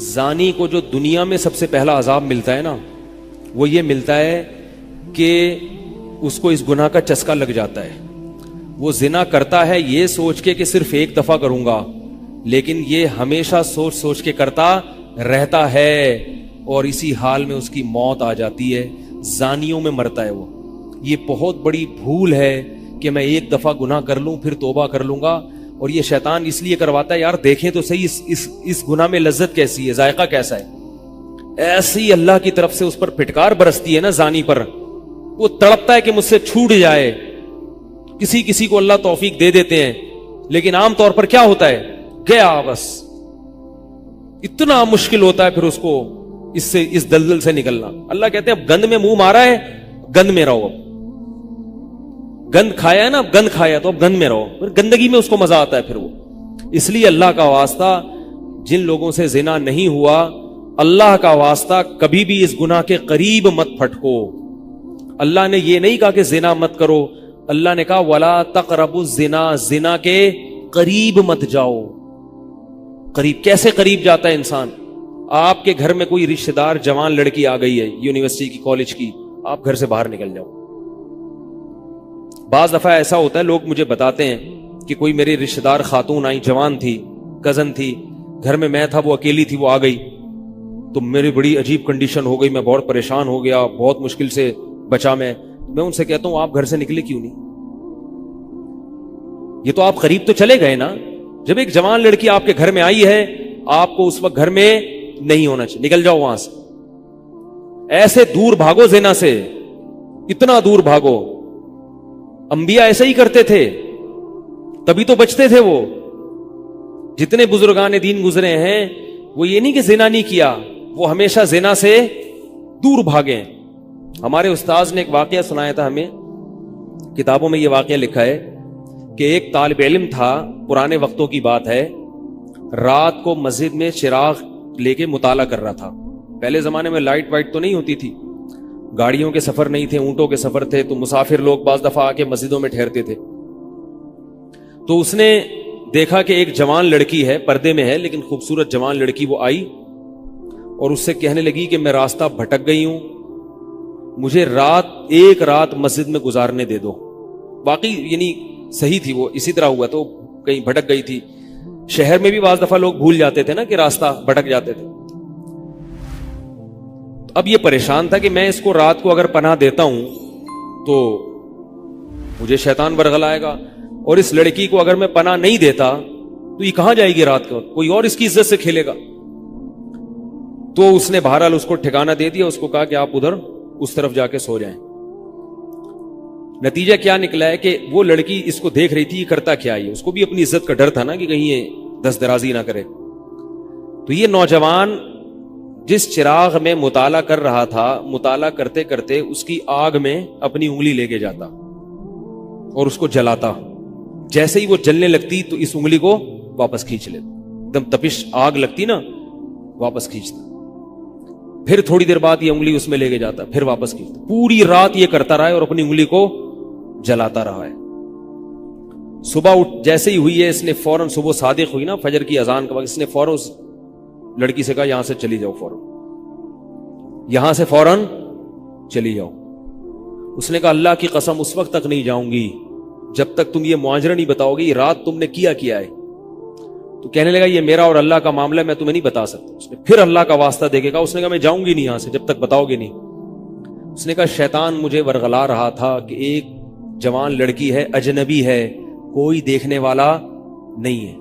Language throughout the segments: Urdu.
زانی کو جو دنیا میں سب سے پہلا عذاب ملتا ہے نا، وہ یہ ملتا ہے کہ اس کو اس گناہ کا چسکا لگ جاتا ہے. وہ زنا کرتا ہے یہ سوچ کے کہ صرف ایک دفعہ کروں گا، لیکن یہ ہمیشہ سوچ سوچ کے کرتا رہتا ہے، اور اسی حال میں اس کی موت آ جاتی ہے. زانیوں میں مرتا ہے وہ. یہ بہت بڑی بھول ہے کہ میں ایک دفعہ گناہ کر لوں پھر توبہ کر لوں گا. اور یہ شیطان اس لیے کرواتا ہے، یار دیکھیں تو صحیح اس گناہ میں لذت کیسی ہے، ذائقہ کیسا ہے. ایسی اللہ کی طرف سے اس پر پھٹکار برستی ہے نا زانی پر، وہ تڑپتا ہے کہ مجھ سے چھوٹ جائے. کسی کو اللہ توفیق دے دیتے ہیں، لیکن عام طور پر کیا ہوتا ہے، گیا بس. اتنا مشکل ہوتا ہے پھر اس کو اس دلدل سے نکلنا. اللہ کہتے ہیں اب گند میں منہ مارا ہے، گند میں رہو. اب گند کھایا ہے نا، اب گند کھایا تو اب گند میں رہو. پھر گندگی میں اس کو مزہ آتا ہے پھر وہ. اس لیے اللہ کا واسطہ جن لوگوں سے زنا نہیں ہوا، اللہ کا واسطہ کبھی بھی اس گناہ کے قریب مت پھٹکو. اللہ نے یہ نہیں کہا کہ زنا مت کرو، اللہ نے کہا ولا تقربوا الزنا، زنا کے قریب مت جاؤ. قریب کیسے قریب جاتا ہے انسان؟ آپ کے گھر میں کوئی رشتہ دار جوان لڑکی آ گئی ہے یونیورسٹی کی، کالج کی، آپ گھر سے باہر نکل جاؤ. بعض دفعہ ایسا ہوتا ہے، لوگ مجھے بتاتے ہیں کہ کوئی میری رشتہ دار خاتون آئی، جوان تھی، کزن تھی، گھر میں میں تھا، وہ اکیلی تھی، وہ آ گئی تو میری بڑی عجیب کنڈیشن ہو گئی، میں بہت پریشان ہو گیا، بہت مشکل سے بچا. میں ان سے کہتا ہوں آپ گھر سے نکلے کیوں نہیں؟ یہ تو آپ قریب تو چلے گئے نا. جب ایک جوان لڑکی آپ کے گھر میں آئی ہے، آپ کو اس وقت گھر میں نہیں ہونا چاہیے، نکل جاؤ وہاں سے. ایسے دور بھاگو زنا سے، اتنا دور بھاگو. انبیاء ایسا ہی کرتے تھے، تبھی تو بچتے تھے. وہ جتنے بزرگان دین گزرے ہیں، وہ یہ نہیں کہ زنا نہیں کیا، وہ ہمیشہ زنا سے دور بھاگے. ہمارے استاذ نے ایک واقعہ سنایا تھا ہمیں، کتابوں میں یہ واقعہ لکھا ہے کہ ایک طالب علم تھا، پرانے وقتوں کی بات ہے، رات کو مسجد میں چراغ لے کے مطالعہ کر رہا تھا. پہلے زمانے میں لائٹ وائٹ تو نہیں ہوتی تھی، گاڑیوں کے سفر نہیں تھے، اونٹوں کے سفر تھے، تو مسافر لوگ بعض دفعہ آ کے مسجدوں میں ٹھہرتے تھے. تو اس نے دیکھا کہ ایک جوان لڑکی ہے، پردے میں ہے لیکن خوبصورت جوان لڑکی. وہ آئی اور اس سے کہنے لگی کہ میں راستہ بھٹک گئی ہوں، مجھے ایک رات مسجد میں گزارنے دے دو. باقی یعنی صحیح تھی، وہ اسی طرح ہوا تو کہیں بھٹک گئی تھی. شہر میں بھی بعض دفعہ لوگ بھول جاتے تھے نا کہ راستہ بھٹک جاتے تھے. اب یہ پریشان تھا کہ میں اس کو رات کو اگر پناہ دیتا ہوں تو مجھے شیطان ورغلائے گا، اور اس لڑکی کو اگر میں پناہ نہیں دیتا تو یہ کہاں جائے گی رات کو، کوئی اور اس کی عزت سے کھیلے گا. تو اس نے بہرحال اس کو ٹھکانہ دے دیا، اس کو کہا کہ آپ ادھر اس طرف جا کے سو جائیں. نتیجہ کیا نکلا ہے کہ وہ لڑکی اس کو دیکھ رہی تھی، یہ کرتا کیا ہے، اس کو بھی اپنی عزت کا ڈر تھا نا کہ کہیں یہ دست درازی نہ کرے. تو یہ نوجوان جس چراغ میں مطالعہ کر رہا تھا، مطالعہ کرتے کرتے اس کی آگ میں اپنی انگلی لے کے جاتا اور اس کو جلاتا. جیسے ہی وہ جلنے لگتی تو اس انگلی کو واپس کھینچ لیتا، ایک دم تپش آگ لگتی نا، واپس کھینچتا. پھر تھوڑی دیر بعد یہ انگلی اس میں لے کے جاتا، پھر واپس کھینچتا. پوری رات یہ کرتا رہا ہے اور اپنی انگلی کو جلاتا رہا ہے. صبح جیسے ہی ہوئی ہے، اس نے فوراً، صبح صادق ہوئی نا فجر کی اذان کا وقت، اس نے فوراً اس لڑکی سے کہا یہاں سے چلی جاؤ، فوراً یہاں سے فوراً چلی جاؤ. اس نے کہا اللہ کی قسم اس وقت تک نہیں جاؤں گی جب تک تم یہ معاجرہ نہیں بتاؤ گے، یہ رات تم نے کیا ہے. تو کہنے لگا یہ میرا اور اللہ کا معاملہ ہے، میں تمہیں نہیں بتا سکتا. اس نے پھر اللہ کا واسطہ دے کے کہا، اس نے کہا میں جاؤں گی نہیں یہاں سے جب تک بتاؤ گے نہیں. اس نے کہا شیطان مجھے ورغلا رہا تھا کہ ایک جوان لڑکی ہے، اجنبی ہے، کوئی دیکھنے والا نہیں ہے،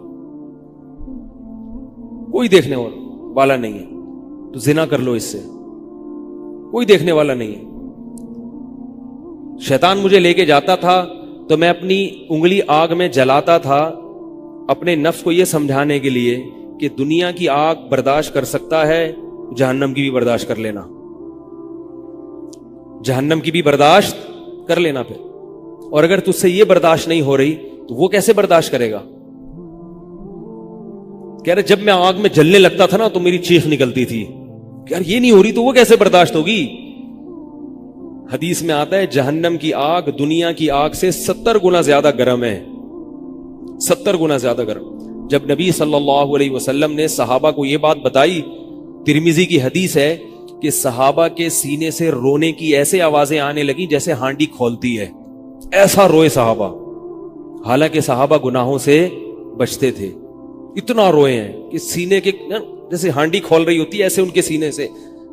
کوئی دیکھنے والا نہیں ہے، تو زنا کر لو اس سے، کوئی دیکھنے والا نہیں ہے. شیطان مجھے لے کے جاتا تھا تو میں اپنی انگلی آگ میں جلاتا تھا، اپنے نفس کو یہ سمجھانے کے لیے کہ دنیا کی آگ برداشت کر سکتا ہے، جہنم کی بھی برداشت کر لینا، جہنم کی بھی برداشت کر لینا. پھر اور اگر تجھ سے یہ برداشت نہیں ہو رہی تو وہ کیسے برداشت کرے گا؟ کہہ رہے جب میں آگ میں جلنے لگتا تھا نا تو میری چیخ نکلتی تھی کہ یار یہ نہیں ہو رہی تو وہ کیسے برداشت ہوگی. حدیث میں آتا ہے جہنم کی آگ دنیا کی آگ سے 70 گنا زیادہ گرم ہے، 70 گنا زیادہ گرم. جب نبی صلی اللہ علیہ وسلم نے صحابہ کو یہ بات بتائی ترمذی کی حدیث ہے کہ صحابہ کے سینے سے رونے کی ایسے آوازیں آنے لگی جیسے ہانڈی کھولتی ہے، ایسا روئے صحابہ، حالانکہ صحابہ گناہوں سے بچتے تھے، اتنا روئے ہیں کہ سینے کے جیسے ہانڈی کھول رہی ہوتی ہے ایسے ان کے سینے سے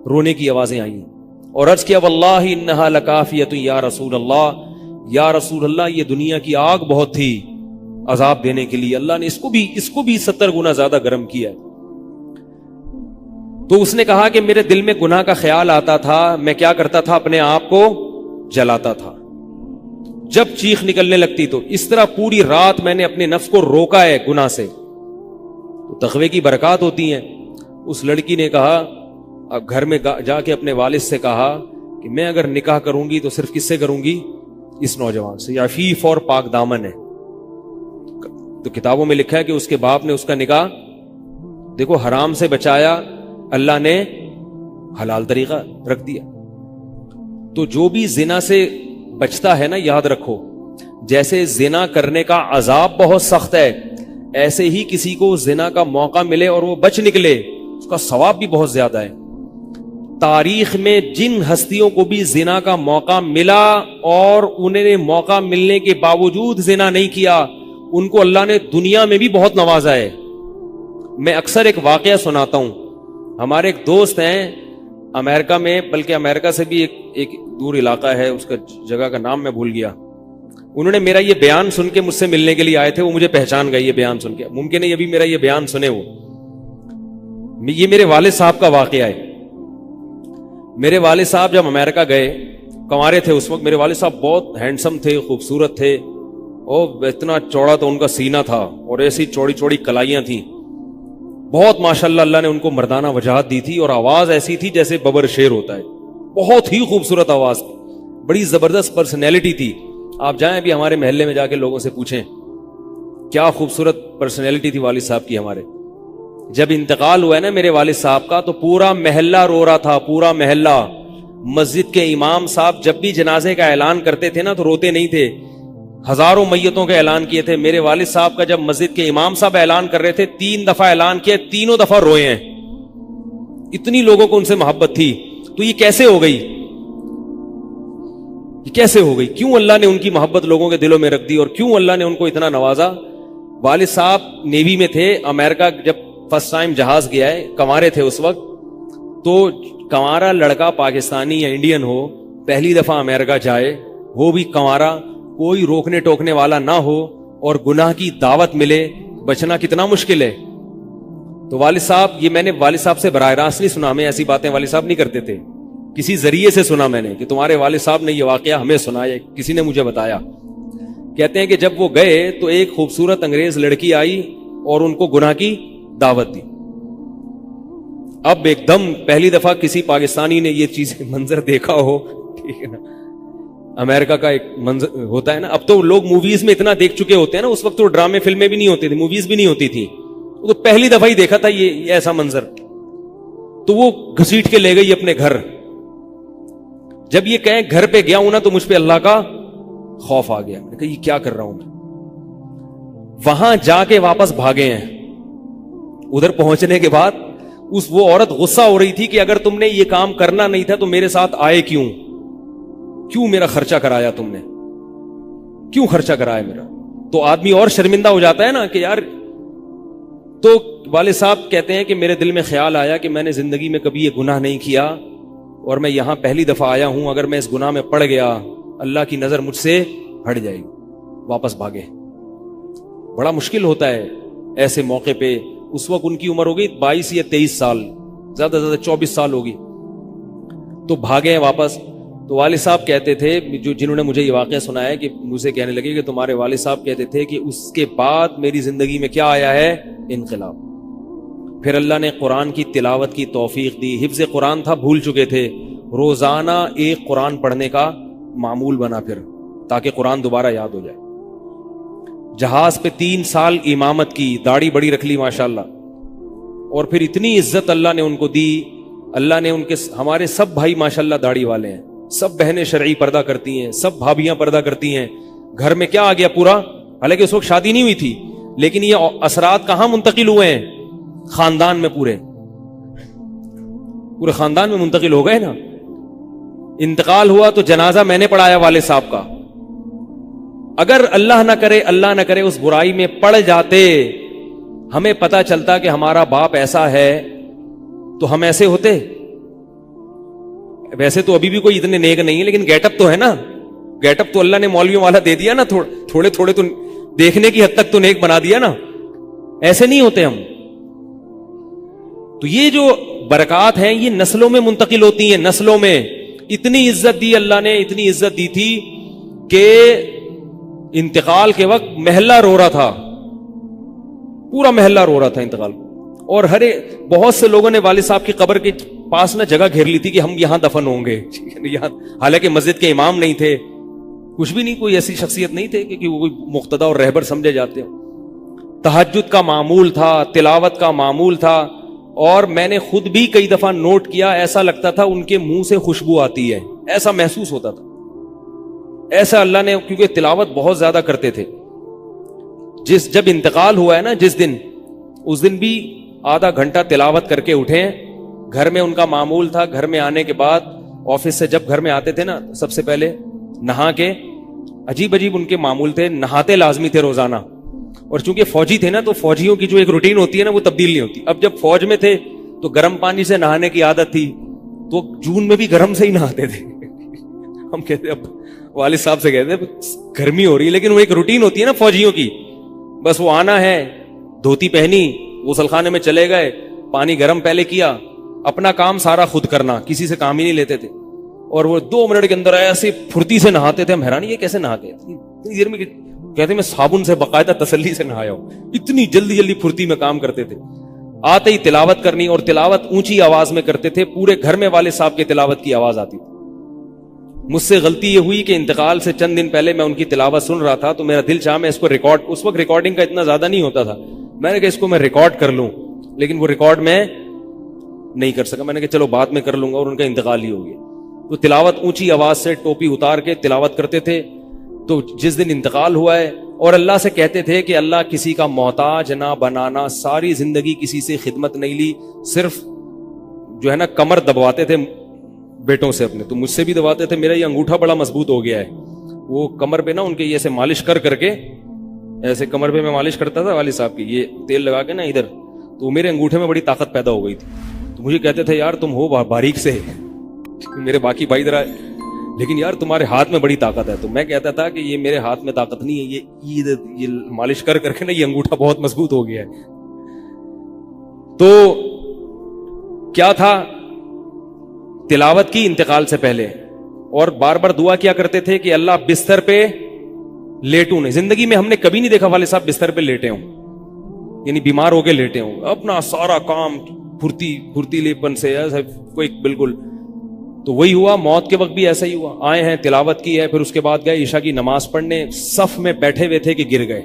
رونے کی آوازیں آئی ہیں، اور عرض کیا واللہ انہا لکافیۃ یا رسول اللہ، یا رسول اللہ یہ دنیا کی آگ بہت تھی عذاب دینے کے لیے، اللہ نے اس کو بھی 70 گنا زیادہ گرم کیا ہے۔ تو اس نے کہا کہ میرے دل میں گناہ کا خیال آتا تھا، میں کیا کرتا تھا، اپنے آپ کو جلاتا تھا، جب چیخ نکلنے لگتی تو اس طرح پوری رات میں نے اپنے نفس کو روکا ہے گناہ سے۔ تو تقوی کی برکات ہوتی ہیں۔ اس لڑکی نے کہا، اب گھر میں جا کے اپنے والد سے کہا کہ میں اگر نکاح کروں گی تو صرف کس سے کروں گی، اس نوجوان سے، عفیف اور پاک دامن ہے۔ تو کتابوں میں لکھا ہے کہ اس کے باپ نے اس کا نکاح دیکھو حرام سے بچایا، اللہ نے حلال طریقہ رکھ دیا۔ تو جو بھی زنا سے بچتا ہے نا، یاد رکھو جیسے زنا کرنے کا عذاب بہت سخت ہے، ایسے ہی کسی کو زنا کا موقع ملے اور وہ بچ نکلے اس کا ثواب بھی بہت زیادہ ہے۔ تاریخ میں جن ہستیوں کو بھی زنا کا موقع ملا اور انہیں نے موقع ملنے کے باوجود زنا نہیں کیا، ان کو اللہ نے دنیا میں بھی بہت نوازا ہے۔ میں اکثر ایک واقعہ سناتا ہوں، ہمارے ایک دوست ہیں امریکہ میں، بلکہ امریکہ سے بھی ایک دور علاقہ ہے، اس کا جگہ کا نام میں بھول گیا، انہوں نے میرا یہ بیان سن کے مجھ سے ملنے کے لیے آئے تھے، وہ مجھے پہچان گئے یہ بیان سن کے، ممکن ہے یہ بھی میرا یہ بیان سنے، یہ میرے والد صاحب کا واقعہ ہے۔ میرے والد صاحب جب امریکہ گئے، کنوارے تھے اس وقت، میرے والد صاحب بہت ہینڈسم تھے، خوبصورت تھے، اور اتنا چوڑا تو ان کا سینہ تھا اور ایسی چوڑی چوڑی کلائیاں تھیں، بہت ماشاءاللہ اللہ نے ان کو مردانہ وجاہت دی تھی، اور آواز ایسی تھی جیسے ببر شیر ہوتا ہے، بہت ہی خوبصورت آواز، بڑی زبردست پرسنالٹی تھی۔ آپ جائیں ابھی ہمارے محلے میں جا کے لوگوں سے پوچھیں کیا خوبصورت پرسنالٹی تھی والد صاحب کی ہمارے۔ جب انتقال ہوا ہے نا میرے والد صاحب کا، تو پورا محلہ رو رہا تھا، پورا محلہ۔ مسجد کے امام صاحب جب بھی جنازے کا اعلان کرتے تھے نا تو روتے نہیں تھے، ہزاروں میتوں کا اعلان کیے تھے، میرے والد صاحب کا جب مسجد کے امام صاحب اعلان کر رہے تھے 3 دفعہ اعلان کیا، تینوں دفعہ روئے ہیں، اتنی لوگوں کو ان سے محبت تھی۔ تو یہ کیسے ہو گئی، یہ کیسے ہو گئی؟ کیوں اللہ نے ان کی محبت لوگوں کے دلوں میں رکھ دی، اور کیوں اللہ نے ان کو اتنا نوازا؟ والد صاحب نیوی میں تھے، امریکہ جب فرسٹ ٹائم جہاز گیا ہے، کنوارے تھے اس وقت، تو کنوارا لڑکا پاکستانی یا انڈین ہو، پہلی دفعہ امریکہ جائے، وہ بھی کنوارا، کوئی روکنے ٹوکنے والا نہ ہو اور گناہ کی دعوت ملے، بچنا کتنا مشکل ہے۔ تو والد صاحب، یہ میں نے والد صاحب سے براہ راست نہیں سنا، ہمیں ایسی باتیں والد صاحب نہیں کرتے تھے، کسی ذریعے سے سنا میں نے کہ تمہارے والد صاحب نے یہ واقعہ ہمیں سنایا، کسی نے مجھے بتایا۔ کہتے ہیں کہ جب وہ گئے تو ایک خوبصورت انگریز لڑکی آئی اور ان کو گناہ کی دعوت دی۔ اب ایک دم پہلی دفعہ کسی پاکستانی نے یہ چیز منظر دیکھا ہو، ٹھیک ہے نا، امریکہ کا ایک منظر ہوتا ہے نا، اب تو لوگ موویز میں اتنا دیکھ چکے ہوتے ہیں نا، اس وقت تو ڈرامے فلمیں بھی نہیں ہوتی تھی، موویز بھی نہیں ہوتی تھی، وہ تو پہلی دفعہ ہی دیکھا تھا یہ ایسا منظر، تو وہ گھسیٹ کے لے گئی اپنے گھر۔ جب یہ کہیں گھر پہ گیا ہوں نا تو مجھ پہ اللہ کا خوف آ گیا، میں نے کہا یہ کیا کر رہا ہوں میں۔ وہاں جا کے واپس بھاگے ہیں، ادھر پہنچنے کے بعد وہ عورت غصہ ہو رہی تھی کہ اگر تم نے یہ کام کرنا نہیں تھا تو میرے ساتھ آئے کیوں میرا خرچہ کرایا تم نے، کیوں خرچہ کرایا میرا؟ تو آدمی اور شرمندہ ہو جاتا ہے نا کہ یار۔ تو والد صاحب کہتے ہیں کہ میرے دل میں خیال آیا کہ میں نے زندگی میں کبھی یہ گناہ نہیں کیا اور میں یہاں پہلی دفعہ آیا ہوں، اگر میں اس گناہ میں پڑ گیا اللہ کی نظر مجھ سے ہٹ جائے گی۔ واپس بھاگے۔ بڑا مشکل ہوتا ہے ایسے موقع پہ۔ اس وقت ان کی عمر ہوگی 22 یا 23 سال، زیادہ سے زیادہ 24 سال ہوگی، تو بھاگے ہیں واپس۔ تو والد صاحب کہتے تھے، جنہوں نے مجھے یہ واقعہ سنایا، کہ مجھے کہنے لگے کہ تمہارے والد صاحب کہتے تھے کہ اس کے بعد میری زندگی میں کیا آیا ہے؟ انقلاب۔ پھر اللہ نے قرآن کی تلاوت کی توفیق دی، حفظ قرآن تھا، بھول چکے تھے، روزانہ ایک قرآن پڑھنے کا معمول بنا پھر، تاکہ قرآن دوبارہ یاد ہو جائے۔ جہاز پہ 3 سال امامت کی، داڑھی بڑی رکھ لی ماشاءاللہ، اور پھر اتنی عزت اللہ نے ان کو دی۔ اللہ نے ان کے، ہمارے سب بھائی ماشاءاللہ داڑھی والے ہیں، سب بہنیں شرعی پردہ کرتی ہیں، سب بھابیاں پردہ کرتی ہیں۔ گھر میں کیا آ گیا پورا، حالانکہ اس وقت شادی نہیں ہوئی تھی، لیکن یہ اثرات کہاں منتقل ہوئے ہیں؟ خاندان میں پورے۔ پورے خاندان میں منتقل ہو گئے نا. انتقال ہوا تو جنازہ میں نے پڑھایا والد صاحب کا. اگر اللہ نہ کرے اس برائی میں پڑ جاتے, ہمیں پتا چلتا کہ ہمارا باپ ایسا ہے, تو ہم ایسے ہوتے. ویسے تو ابھی بھی کوئی اتنے نیک نہیں ہے, لیکن گیٹ اپ تو ہے نا. گیٹ اپ تو اللہ نے مولویوں والا دے دیا نا, تھوڑے تھوڑے تو دیکھنے کی حد تک تو نیک بنا دیا نا. ایسے نہیں ہوتے ہم. تو یہ جو برکات ہیں یہ نسلوں میں منتقل ہوتی ہیں. نسلوں میں اتنی عزت دی اللہ نے, اتنی عزت دی تھی کہ انتقال کے وقت محلہ رو رہا تھا, پورا محلہ رو رہا تھا انتقال. اور بہت سے لوگوں نے والد صاحب کی قبر کے پاس نہ جگہ گھیر لی تھی کہ ہم یہاں دفن ہوں گے. حالانکہ مسجد کے امام نہیں تھے, کچھ بھی نہیں, کوئی ایسی شخصیت نہیں تھے کہ وہ کوئی مقتدی اور رہبر سمجھے جاتے ہوں. تہجد کا معمول تھا, تلاوت کا معمول تھا. اور میں نے خود بھی کئی دفعہ نوٹ کیا, ایسا لگتا تھا ان کے منہ سے خوشبو آتی ہے, ایسا محسوس ہوتا تھا. ایسا اللہ نے, کیونکہ تلاوت بہت زیادہ کرتے تھے. جب انتقال ہوا ہے نا جس دن, اس دن بھی آدھا گھنٹہ تلاوت کر کے اٹھے. گھر میں ان کا معمول تھا, گھر میں آنے کے بعد آفس سے جب گھر میں آتے تھے نا, سب سے پہلے نہا کے, عجیب عجیب ان کے معمول تھے, نہاتے لازمی تھے روزانہ. اور چونکہ فوجی تھے نا, تو فوجیوں کی جو ایک روٹین ہوتی ہے نا, وہ تبدیل نہیں ہوتی. اب جب فوج میں تھے تو گرم پانی سے نہانے کی عادت تھی, تو جون میں بھی گرم سے ہی نہاتے تھے. ہم کہتے, اب والد صاحب سے کہتے گرمی ہو رہی ہے, لیکن وہ ایک روٹین ہوتی ہے نا فوجیوں کی. بس وہ آنا ہے, دھوتی پہنی, غسل خانے میں چلے گئے, پانی گرم پہلے کیا, اپنا کام سارا خود کرنا, کسی سے کام ہی نہیں لیتے تھے. اور وہ 2 منٹ کے اندر ایسے پھرتی سے نہاتے تھے. ہم حیران, یہ کیسے نہاتے ہیں اتنی دیر میں؟ کہتے میں صابن سے باقاعدہ تسلی سے نہایا ہوں. اتنی جلدی جلدی پھرتی میں کام کرتے تھے. آتے ہی تلاوت کرنی, اور تلاوت اونچی آواز میں کرتے تھے. پورے گھر میں والد صاحب کے تلاوت کی آواز آتی تھی. مجھ سے غلطی یہ ہوئی کہ انتقال سے چند دن پہلے میں ان کی تلاوت سن رہا تھا, تو میرا دل چاہا میں اس کو ریکارڈ, اس وقت ریکارڈنگ کا اتنا زیادہ نہیں ہوتا تھا, میں نے کہا اس کو میں ریکارڈ کر لوں, لیکن وہ ریکارڈ میں نہیں کر سکا. میں نے کہا چلو بعد میں کر لوں گا, اور ان کا انتقال ہی ہو گیا. تو تلاوت اونچی آواز سے ٹوپی اتار کے تلاوت کرتے تھے. تو جس دن انتقال ہوا ہے, اور اللہ سے کہتے تھے کہ اللہ کسی کا محتاج نہ بنانا, ساری زندگی کسی سے خدمت نہیں لی, صرف جو ہے نا کمر دبواتے تھے بیٹوں سے اپنے. تو مجھ سے بھی دبواتے تھے, میرا یہ انگوٹھا بڑا مضبوط ہو گیا ہے. وہ کمر پہ نا ان کے یہ ایسے مالش کر کے, ایسے کمر پہ میں مالش کرتا تھا والد صاحب کی, یہ تیل لگا کے نا ادھر, تو میرے انگوٹھے میں بڑی طاقت پیدا ہو گئی تھی. تو مجھے کہتے تھے یار تم ہو باریک سے, میرے باقی بھائی ذرا, لیکن یار تمہارے ہاتھ میں بڑی طاقت ہے. تو میں کہتا تھا کہ یہ میرے ہاتھ میں طاقت نہیں ہے, یہ مالش کر کے نا یہ انگوٹھا بہت مضبوط ہو گیا ہے. تو کیا تھا, تلاوت کی انتقال سے پہلے, اور بار بار دعا کیا کرتے تھے کہ اللہ بستر پہ لیٹوں نہیں. زندگی میں ہم نے کبھی نہیں دیکھا والد صاحب بستر پہ لیٹے ہوں, یعنی بیمار ہو کے لیٹے ہوں. اپنا سارا کام پھرتیلے پن سے ایسا کوئی بالکل. تو وہی ہوا, موت کے وقت بھی ایسا ہی ہوا. آئے ہیں, تلاوت کی ہے, پھر اس کے بعد گئے عشاء کی نماز پڑھنے. صف میں بیٹھے ہوئے تھے کہ گر گئے,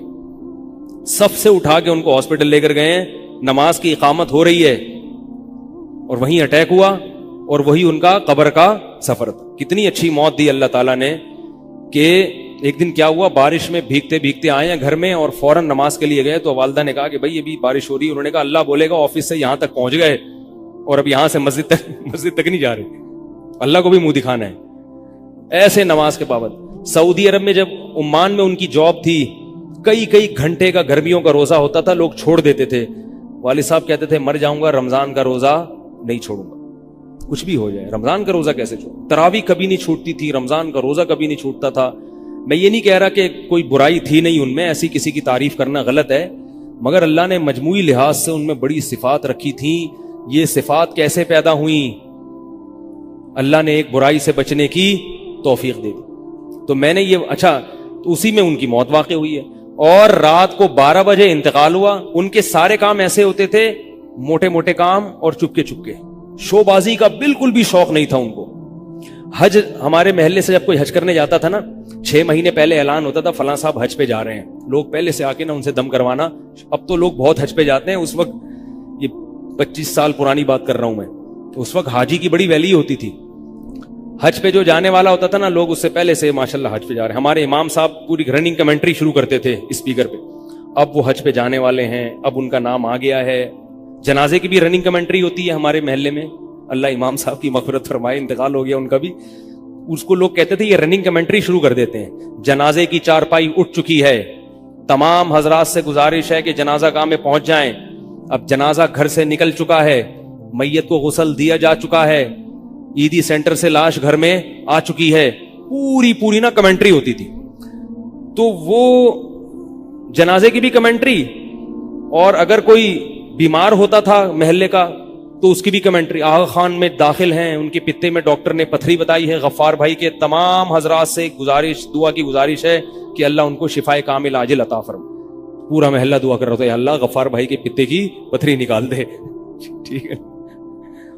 صف سے اٹھا کے ان کو ہاسپٹل لے کر گئے. نماز کی اقامت ہو رہی ہے, اور وہیں اٹیک ہوا, اور وہی ان کا قبر کا سفر تھا. کتنی اچھی موت دی اللہ تعالیٰ نے, کہ ایک دن کیا ہوا, بارش میں بھیگتے بھیگتے آئے ہیں گھر میں, اور فوراً نماز کے لیے گئے. تو والدہ نے کہا کہ بھائی ابھی بارش ہو رہی ہے. انہوں نے کہا اللہ بولے گا آفس سے یہاں تک پہنچ گئے, اور اب یہاں سے مسجد تک نہیں جا رہے, اللہ کو بھی منہ دکھانا ہے. ایسے نماز کے پابند. سعودی عرب میں جب عمان میں ان کی جاب تھی, کئی گھنٹے کا گرمیوں کا روزہ ہوتا تھا, لوگ چھوڑ دیتے تھے. والد صاحب کہتے تھے مر جاؤں گا, رمضان کا روزہ نہیں چھوڑوں گا, کچھ بھی ہو جائے رمضان کا روزہ کیسے چھوڑوں. تراویح کبھی نہیں چھوٹتی تھی, رمضان کا روزہ کبھی نہیں چھوٹتا تھا. میں یہ نہیں کہہ رہا کہ کوئی برائی تھی نہیں ان میں, ایسی کسی کی تعریف کرنا غلط ہے, مگر اللہ نے مجموعی لحاظ سے ان میں بڑی صفات رکھی تھیں. یہ صفات کیسے پیدا ہوئیں؟ اللہ نے ایک برائی سے بچنے کی توفیق دے دی. تو میں نے یہ تو اسی میں ان کی موت واقع ہوئی ہے. اور رات کو 12 بجے انتقال ہوا. ان کے سارے کام ایسے ہوتے تھے, موٹے موٹے کام, اور چپکے چپکے. شو بازی کا بالکل بھی شوق نہیں تھا ان کو. حج, ہمارے محلے سے جب کوئی حج کرنے جاتا تھا نا, 6 مہینے پہلے اعلان ہوتا تھا فلاں صاحب حج پہ جا رہے ہیں. لوگ پہلے سے آ کے نا ان سے دم کروانا. اب تو لوگ بہت حج پہ جاتے ہیں, اس وقت یہ 25 سال پرانی بات کر رہا ہوں میں, اس وقت حاجی کی بڑی ویلی ہوتی تھی. حج پہ جو جانے والا ہوتا تھا نا, لوگ اس سے پہلے سے ماشاءاللہ حج پہ جا رہے ہیں. ہمارے امام صاحب پوری رننگ کمنٹری شروع کرتے تھے اسپیکر پہ. اب وہ حج پہ جانے والے ہیں, اب ان کا نام آ گیا ہے. جنازے کی بھی رننگ کمنٹری ہوتی ہے ہمارے محلے میں. اللہ امام صاحب کی مغفرت فرمائے, انتقال ہو گیا ان کا بھی. اس کو لوگ کہتے تھے یہ رننگ کمنٹری شروع کر دیتے ہیں. جنازے کی چارپائی اٹھ چکی ہے, تمام حضرات سے گزارش ہے کہ جنازہ گاہ میں پہنچ جائیں. اب جنازہ گھر سے نکل چکا ہے, میت کو غسل دیا جا چکا ہے, عیدی سینٹر سے لاش گھر میں آ چکی ہے. پوری نا کمنٹری ہوتی تھی. تو وہ جنازے کی بھی کمنٹری, اور اگر کوئی بیمار ہوتا تھا محلے کا تو اس کی بھی کمنٹری. آغا خان میں داخل ہیں, ان کے پتے میں ڈاکٹر نے پتھری بتائی ہے. غفار بھائی کے تمام حضرات سے گزارش, دعا کی گزارش ہے کہ اللہ ان کو شفائے کامل عاجل عطا فرمائے. پورا محلہ دعا کر رہا تھا, اللہ غفار بھائی کے پتے کی پتھری نکال دے. ٹھیک ہے,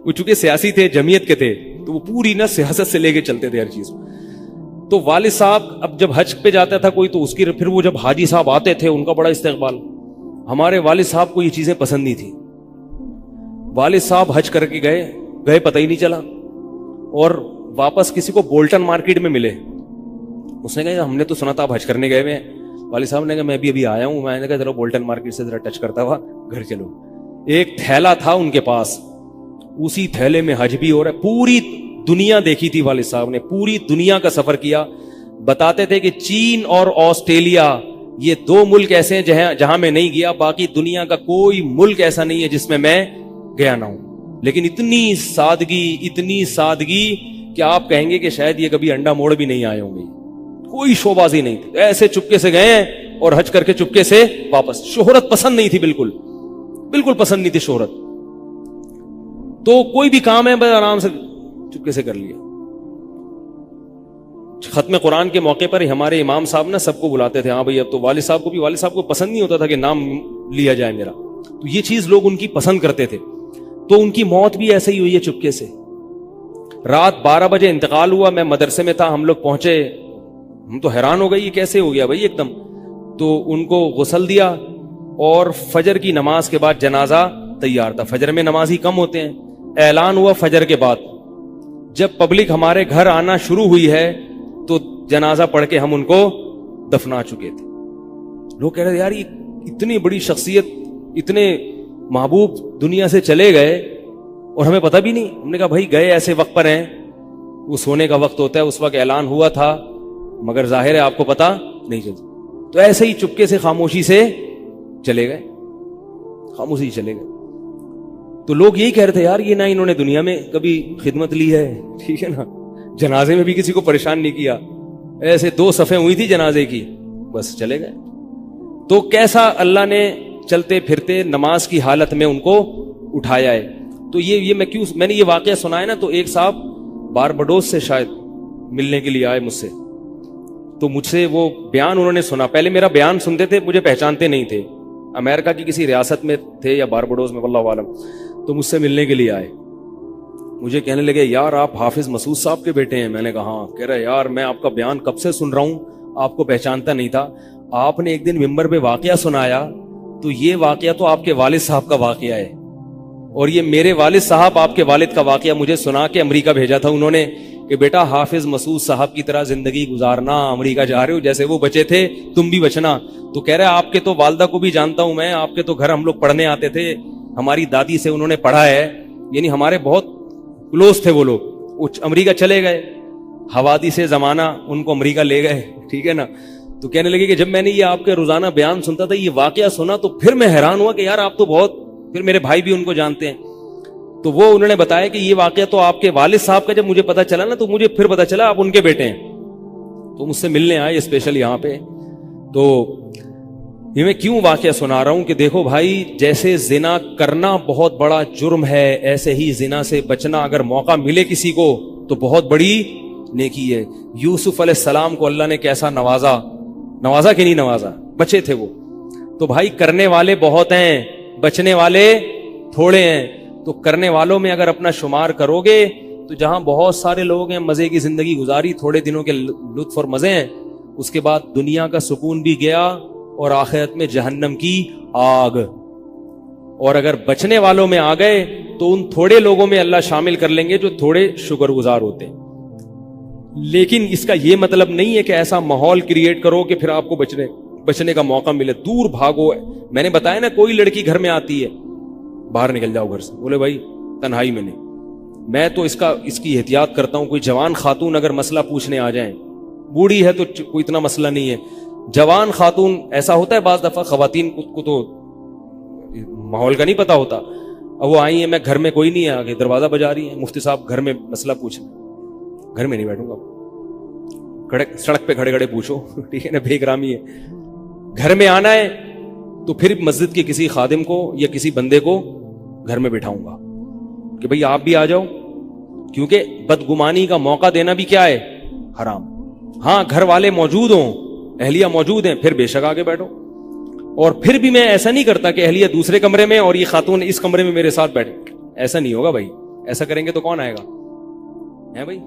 وہ چونکہ سیاسی تھے, جمعیت کے تھے, تو وہ پوری نا سیاست سے لے کے چلتے تھے ہر چیز. تو والد صاحب اب جب حج پہ جاتا تھا کوئی, تو اس کی پھر وہ جب حاجی صاحب آتے تھے ان کا بڑا استقبال. ہمارے والد صاحب کو یہ چیزیں پسند نہیں تھی. والد صاحب حج کر کے گئے پتہ ہی نہیں چلا, اور واپس کسی کو بولٹن مارکیٹ میں ملے. اس نے کہا ہم نے تو سنا تھا آپ حج کرنے گئے ہوئے ہیں. والد صاحب نے کہا میں بھی ابھی آیا ہوں. میں نے کہا چلو بولٹن مارکیٹ سے ذرا ٹچ کرتا ہوا گھر چلو. ایک تھیلا تھا ان کے پاس, اسی تھیلے میں حج بھی ہو رہا ہے. پوری دنیا دیکھی تھی والد صاحب نے, پوری دنیا کا سفر کیا. بتاتے تھے کہ چین اور آسٹریلیا یہ 2 ملک ایسے ہیں جہاں میں نہیں گیا, باقی دنیا کا کوئی ملک ایسا نہیں ہے جس میں میں گیا نہ ہوں. لیکن اتنی سادگی کہ آپ کہیں گے کہ شاید یہ کبھی انڈا موڑ بھی نہیں آئے ہوں گے. کوئی شوبازی نہیں تھی, ایسے چپکے سے گئے ہیں اور حج کر کے چپکے سے واپس. شہرت پسند نہیں تھی, بالکل پسند نہیں تھی شہرت. تو کوئی بھی کام ہے بس آرام سے چپکے سے کر لیا. ختم قرآن کے موقع پر ہمارے امام صاحب نا سب کو بلاتے تھے. ہاں بھائی اب تو والد صاحب کو پسند نہیں ہوتا تھا کہ نام لیا جائے میرا, تو یہ چیز لوگ ان کی پسند کرتے تھے. تو ان کی موت بھی ایسے ہی ہوئی ہے چپکے سے. رات 12 بجے انتقال ہوا, میں مدرسے میں تھا, ہم لوگ پہنچے, ہم تو حیران ہو گئے یہ کیسے ہو گیا بھائی ایک دم. تو ان کو غسل دیا, اور فجر کی نماز کے بعد جنازہ تیار تھا. فجر میں نمازی کم ہوتے ہیں. اعلان ہوا فجر کے بعد. جب پبلک ہمارے گھر آنا شروع ہوئی ہے تو جنازہ پڑھ کے ہم ان کو دفنا چکے تھے. لوگ کہہ رہے تھے یار یہ اتنی بڑی شخصیت, اتنے محبوب دنیا سے چلے گئے اور ہمیں پتہ بھی نہیں. ہم نے کہا بھائی گئے ایسے وقت پر ہیں, وہ سونے کا وقت ہوتا ہے, اس وقت اعلان ہوا تھا, مگر ظاہر ہے آپ کو پتہ نہیں چلتا. تو ایسے ہی چپکے سے خاموشی سے چلے گئے. تو لوگ یہی کہہ رہے تھے یار یہ نہ انہوں نے دنیا میں کبھی خدمت لی ہے, ٹھیک ہے نا, جنازے میں بھی کسی کو پریشان نہیں کیا, ایسے 2 صفیں ہوئی تھی جنازے کی, بس چلے گئے. تو کیسا اللہ نے چلتے پھرتے نماز کی حالت میں ان کو اٹھایا ہے. تو یہ میں نے یہ واقعہ سنا ہے نا, تو ایک صاحب باربڈوس سے شاید ملنے کے لیے آئے مجھ سے. تو مجھ سے وہ بیان انہوں نے سنا, پہلے میرا بیان سنتے تھے, مجھے پہچانتے نہیں تھے, امریکہ کی کسی ریاست میں تھے یا باربڈوس میں واللہ عالم. تو مجھ سے ملنے کے لیے آئے, مجھے کہنے لگے یار آپ حافظ مسعود صاحب کے بیٹے ہیں. میں نے کہا ہاں. کہہ رہے یار میں آپ کا بیان کب سے سن رہا ہوں, آپ کو پہچانتا نہیں تھا. آپ نے ایک دن ممبر پہ واقعہ سنایا, تو یہ واقعہ تو آپ کے والد صاحب کا واقعہ ہے, اور یہ میرے والد صاحب آپ کے والد کا واقعہ مجھے سنا کے امریکہ بھیجا تھا انہوں نے کہ بیٹا حافظ مسعود صاحب کی طرح زندگی گزارنا, امریکہ جا رہے ہو, جیسے وہ بچے تھے تم بھی بچنا. تو کہہ رہے آپ کے تو والدہ کو بھی جانتا ہوں میں, آپ کے تو گھر ہم لوگ پڑھنے آتے تھے, ہماری دادی سے انہوں نے پڑھا ہے, یعنی ہمارے بہت کلوز تھے وہ لوگ. امریکہ چلے گئے, حوادث زمانہ ان کو امریکہ لے گئے, ٹھیک ہے نا. تو کہنے لگے کہ جب میں نے یہ آپ کے روزانہ بیان سنتا تھا, یہ واقعہ سنا, تو پھر میں حیران ہوا کہ یار آپ تو بہت, پھر میرے بھائی بھی ان کو جانتے ہیں. تو وہ انہوں نے بتایا کہ یہ واقعہ تو آپ کے والد صاحب کا جب مجھے پتا چلا نا, تو مجھے پھر پتا چلا آپ ان کے بیٹے ہیں. تو مجھ سے ملنے آئے اسپیشل یہاں پہ. تو یہ میں کیوں واقعہ سنا رہا ہوں کہ دیکھو بھائی, جیسے زنا کرنا بہت بڑا جرم ہے, ایسے ہی زنا سے بچنا اگر موقع ملے کسی کو تو بہت بڑی نیکی ہے. یوسف علیہ السلام کو اللہ نے کیسا نوازا کہ نہیں نوازا, بچے تھے وہ. تو بھائی کرنے والے بہت ہیں, بچنے والے تھوڑے ہیں. تو کرنے والوں میں اگر اپنا شمار کرو گے تو جہاں بہت سارے لوگ ہیں مزے کی زندگی گزاری, تھوڑے دنوں کے لطف اور مزے ہیں, اس کے بعد دنیا کا سکون بھی گیا اور آخرت میں جہنم کی آگ. اور اگر بچنے والوں میں آ گئے تو ان تھوڑے لوگوں میں اللہ شامل کر لیں گے جو تھوڑے شکر گزار ہوتے ہیں. لیکن اس کا یہ مطلب نہیں ہے کہ ایسا ماحول کریٹ کرو کہ پھر آپ کو بچنے کا موقع ملے, دور بھاگو. میں نے بتایا نا, کوئی لڑکی گھر میں آتی ہے, باہر نکل جاؤ گھر سے, بولے بھائی تنہائی میں نہیں, میں تو اس کی احتیاط کرتا ہوں. کوئی جوان خاتون اگر مسئلہ پوچھنے آ جائیں, بوڑھی ہے تو کوئی اتنا مسئلہ نہیں ہے, جوان خاتون, ایسا ہوتا ہے بعض دفعہ خواتین کو تو ماحول کا نہیں پتا ہوتا, اب وہ آئی ہیں, میں گھر میں کوئی نہیں ہے, آگے دروازہ بجا رہی ہیں, مفتی صاحب گھر میں مسئلہ پوچھنا. گھر میں نہیں بیٹھوں گا, سڑک پہ کھڑے کھڑے پوچھو, ٹھیک ہے نا, بے احترامی ہے. گھر میں آنا ہے تو پھر مسجد کے کسی خادم کو یا کسی بندے کو گھر میں بٹھاؤں گا کہ بھئی آپ بھی آ جاؤ, کیونکہ بدگمانی کا موقع دینا بھی کیا ہے, حرام. ہاں گھر والے موجود ہوں, اہلیہ موجود ہیں, پھر بے شک آگے بیٹھو. اور پھر بھی میں ایسا نہیں کرتا کہ اہلیہ دوسرے کمرے میں اور یہ خاتون اس کمرے میں میرے ساتھ بیٹھے, ایسا نہیں ہوگا بھائی. ایسا کریں گے تو کون آئے گا, ہے بھائی.